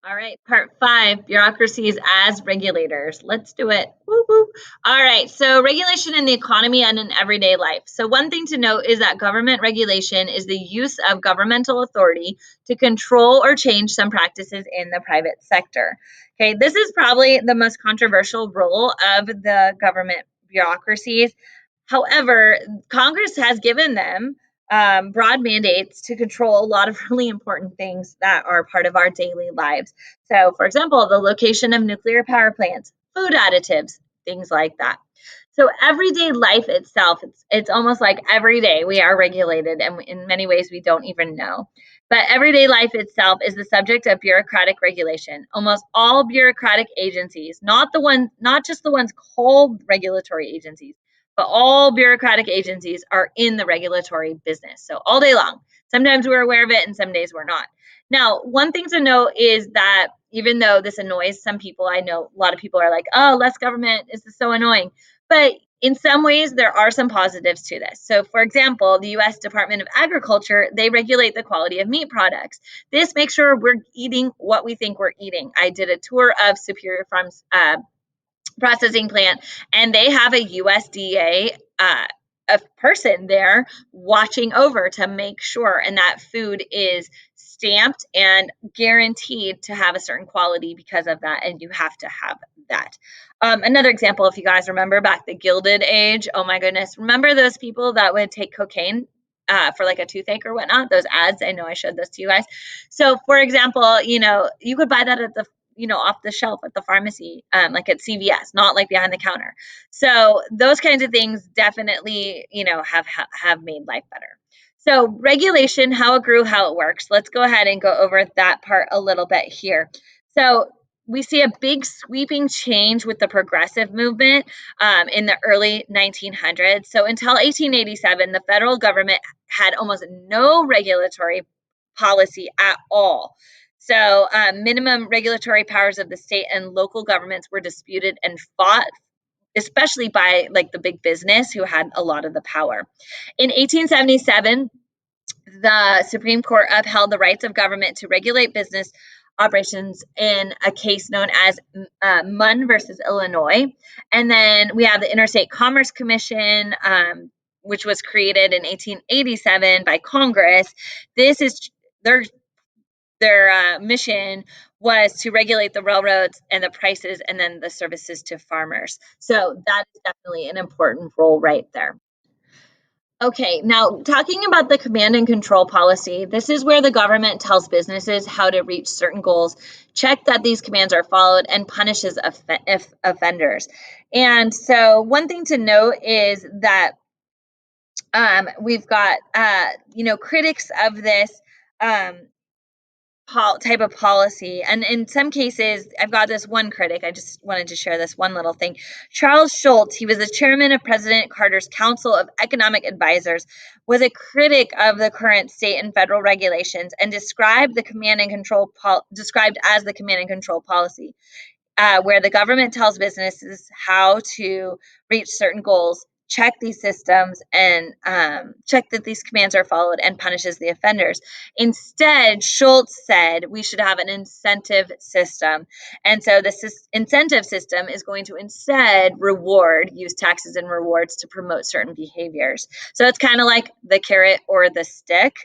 All right, part five, bureaucracies as regulators. Let's do it. Woo woo. All right, so regulation in the economy and in everyday life. So, one thing to note is that government regulation is the use of governmental authority to control or change some practices in the private sector. Okay, this is probably the most controversial role of the government bureaucracies. However, Congress has given them broad mandates to control a lot of really important things that are part of our daily lives. So, for example, the location of nuclear power plants, food additives, things like that. So, everyday life itself, it's almost like every day we are regulated, and in many ways we don't even know. But everyday life itself is the subject of bureaucratic regulation. Almost all bureaucratic agencies, not just the ones called regulatory agencies, but all bureaucratic agencies are in the regulatory business. So all day long. Sometimes we're aware of it and some days we're not. Now, one thing to note is that even though this annoys some people, I know a lot of people are like, oh, less government, this is so annoying. But in some ways, there are some positives to this. So, for example, the US Department of Agriculture, they regulate the quality of meat products. This makes sure we're eating what we think we're eating. I did a tour of Superior Farms processing plant, and they have a USDA a person there watching over to make sure, and that food is stamped and guaranteed to have a certain quality because of that, and you have to have that. Another example, if you guys remember back the Gilded Age, oh my goodness, remember those people that would take cocaine for like a toothache or whatnot? Those ads, I know I showed those to you guys. So, for example, you could buy that at the off the shelf at the pharmacy, like at CVS, not like behind the counter. So those kinds of things definitely, have made life better. So regulation, how it grew, how it works. Let's go ahead and go over that part a little bit here. So we see a big sweeping change with the progressive movement in the early 1900s. So until 1887, the federal government had almost no regulatory policy at all. So, minimum regulatory powers of the state and local governments were disputed and fought, especially by like the big business who had a lot of the power. In 1877, the Supreme Court upheld the rights of government to regulate business operations in a case known as Munn versus Illinois. And then we have the Interstate Commerce Commission, which was created in 1887 by Congress. This is their mission was to regulate the railroads and the prices and then the services to farmers. So that is definitely an important role right there. Okay, now talking about the command and control policy, this is where the government tells businesses how to reach certain goals, check that these commands are followed, and punishes offenders. And so, one thing to note is that we've got, critics of this um, type of policy. And in some cases, I've got this one critic. I just wanted to share this one little thing. Charles Schultz, he was the chairman of President Carter's Council of Economic Advisors, was a critic of the current state and federal regulations and described as the command and control policy, where the government tells businesses how to reach certain goals, check these systems, and check that these commands are followed and punishes the offenders. Instead, Schultz said we should have an incentive system. And so this incentive system is going to instead use taxes and rewards to promote certain behaviors. So it's kind of like the carrot or the stick.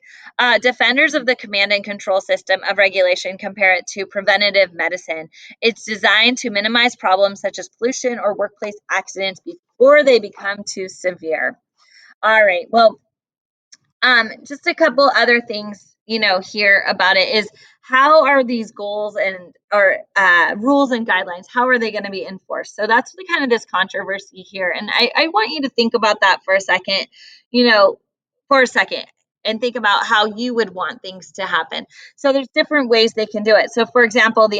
Defenders of the command and control system of regulation compare it to preventative medicine. It's designed to minimize problems such as pollution or workplace accidents before they become too severe. All right. Well, just a couple other things, here about it is how are these goals and or rules and guidelines? How are they going to be enforced? So that's the kind of this controversy here, and I want you to think about that for a second. You know, for a second, and think about how you would want things to happen. So there's different ways they can do it. So for example, the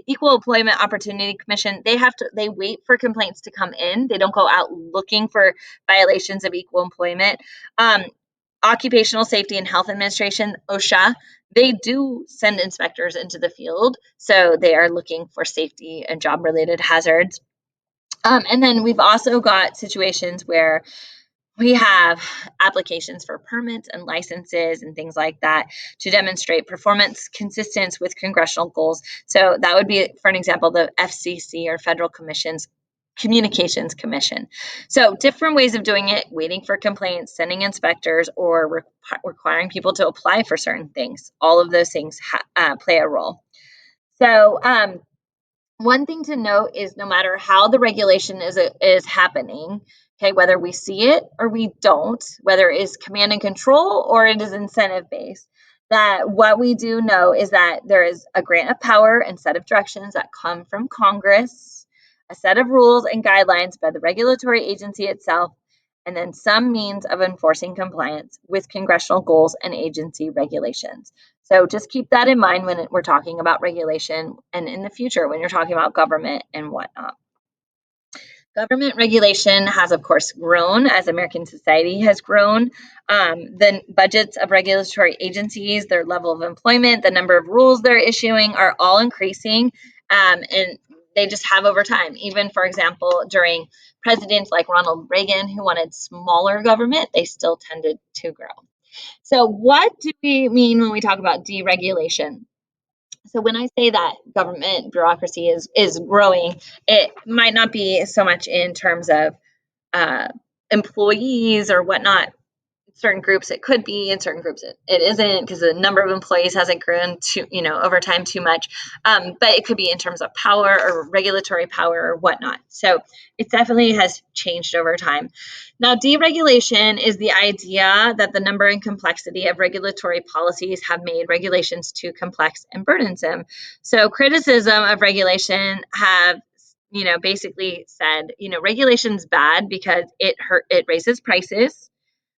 Equal Employment Opportunity Commission, they wait for complaints to come in. They don't go out looking for violations of equal employment. Um, Occupational Safety and Health Administration, OSHA, they do send inspectors into the field. So they are looking for safety and job related hazards. And then we've also got situations where We have applications for permits and licenses and things like that to demonstrate performance consistent with congressional goals. So that would be, for an example, the FCC or Federal Communications Commission. So different ways of doing it: waiting for complaints, sending inspectors, or requiring people to apply for certain things. All of those things play a role. So one thing to note is no matter how the regulation is happening, okay, whether we see it or we don't, whether it is command and control or it is incentive based, that what we do know is that there is a grant of power and set of directions that come from Congress, a set of rules and guidelines by the regulatory agency itself, and then some means of enforcing compliance with congressional goals and agency regulations. So just keep that in mind when we're talking about regulation and in the future when you're talking about government and whatnot. Government regulation has, of course, grown as American society has grown. The budgets of regulatory agencies, their level of employment, the number of rules they're issuing are all increasing, and they just have over time. Even, for example, during presidents like Ronald Reagan, who wanted smaller government, they still tended to grow. So, what do we mean when we talk about deregulation? So when I say that government bureaucracy is growing, it might not be so much in terms of uh, employees or whatnot. Certain groups it could be, in certain groups it isn't, because the number of employees hasn't grown over time too much. But it could be in terms of power or regulatory power or whatnot. So it definitely has changed over time. Now, deregulation is the idea that the number and complexity of regulatory policies have made regulations too complex and burdensome. So criticism of regulation have basically said, regulation's bad because it raises prices,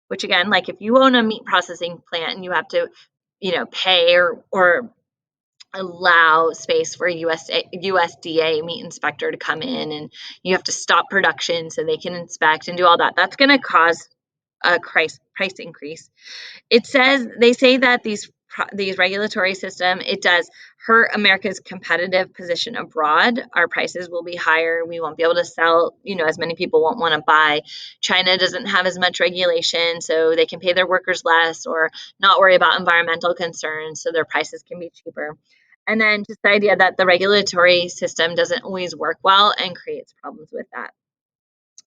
which again, like if you own a meat processing plant and you have to, pay or allow space for a USDA meat inspector to come in, and you have to stop production so they can inspect and do all that, that's going to cause a price increase. They say that these regulatory system, it does hurt America's competitive position abroad. Our prices will be higher. We won't be able to sell, as many people won't want to buy. China doesn't have as much regulation, so they can pay their workers less or not worry about environmental concerns, so their prices can be cheaper. And then just the idea that the regulatory system doesn't always work well and creates problems with that.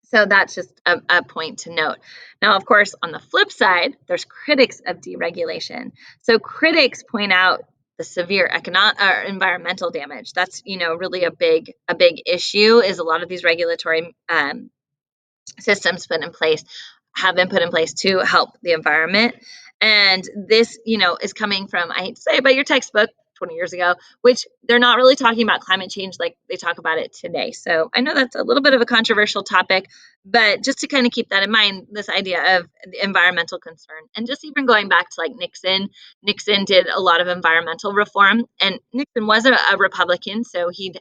So that's just a point to note. Now, of course, on the flip side, there's critics of deregulation. So critics point out the severe economic or environmental damage. That's really a big issue. Is a lot of these regulatory systems have been put in place to help the environment. And this, is coming from, I hate to say it, but your textbook 20 years ago, which they're not really talking about climate change like they talk about it today. So I know that's a little bit of a controversial topic, but just to kind of keep that in mind, this idea of the environmental concern. And just even going back to like Nixon did a lot of environmental reform, and Nixon was a Republican, so he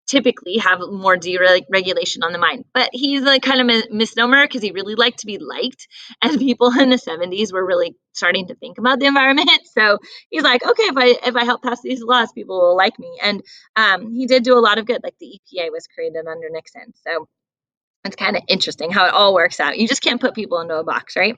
typically have more deregulation on the mind. But he's like kind of a misnomer because he really liked to be liked. And people in the 70s were really starting to think about the environment. So he's like, okay, if I help pass these laws, people will like me. And he did do a lot of good. Like the EPA was created under Nixon. So it's kind of interesting how it all works out. You just can't put people into a box, right?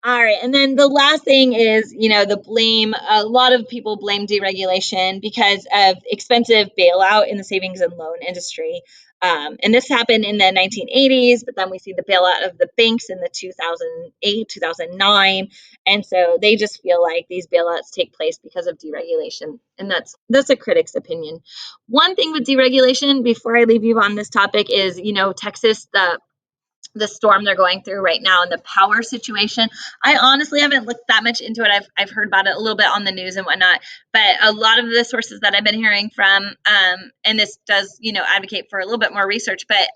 All right. And then the last thing is, the blame. A lot of people blame deregulation because of expensive bailout in the savings and loan industry. And this happened in the 1980s, but then we see the bailout of the banks in the 2008, 2009. And so they just feel like these bailouts take place because of deregulation. And that's a critic's opinion. One thing with deregulation, before I leave you on this topic, is, Texas, the storm they're going through right now and the power situation. I honestly haven't looked that much into it. I've heard about it a little bit on the news and whatnot, but a lot of the sources that I've been hearing from, and this does, advocate for a little bit more research, but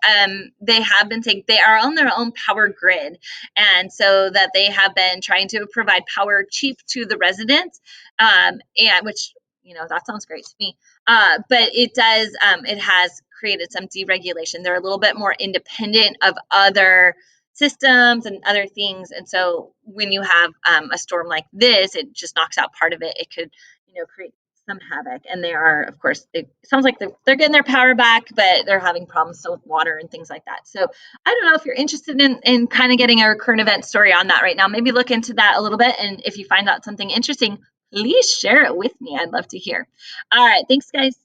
they have been saying they are on their own power grid. And so that they have been trying to provide power cheap to the residents, and which, that sounds great to me. But it has created some deregulation. They're a little bit more independent of other systems and other things. And so when you have a storm like this, it just knocks out part of it. It could, create some havoc. And they are, of course, it sounds like they're getting their power back, but they're having problems still with water and things like that. So I don't know if you're interested in kind of getting a current event story on that right now. Maybe look into that a little bit. And if you find out something interesting, please share it with me. I'd love to hear. All right. Thanks, guys.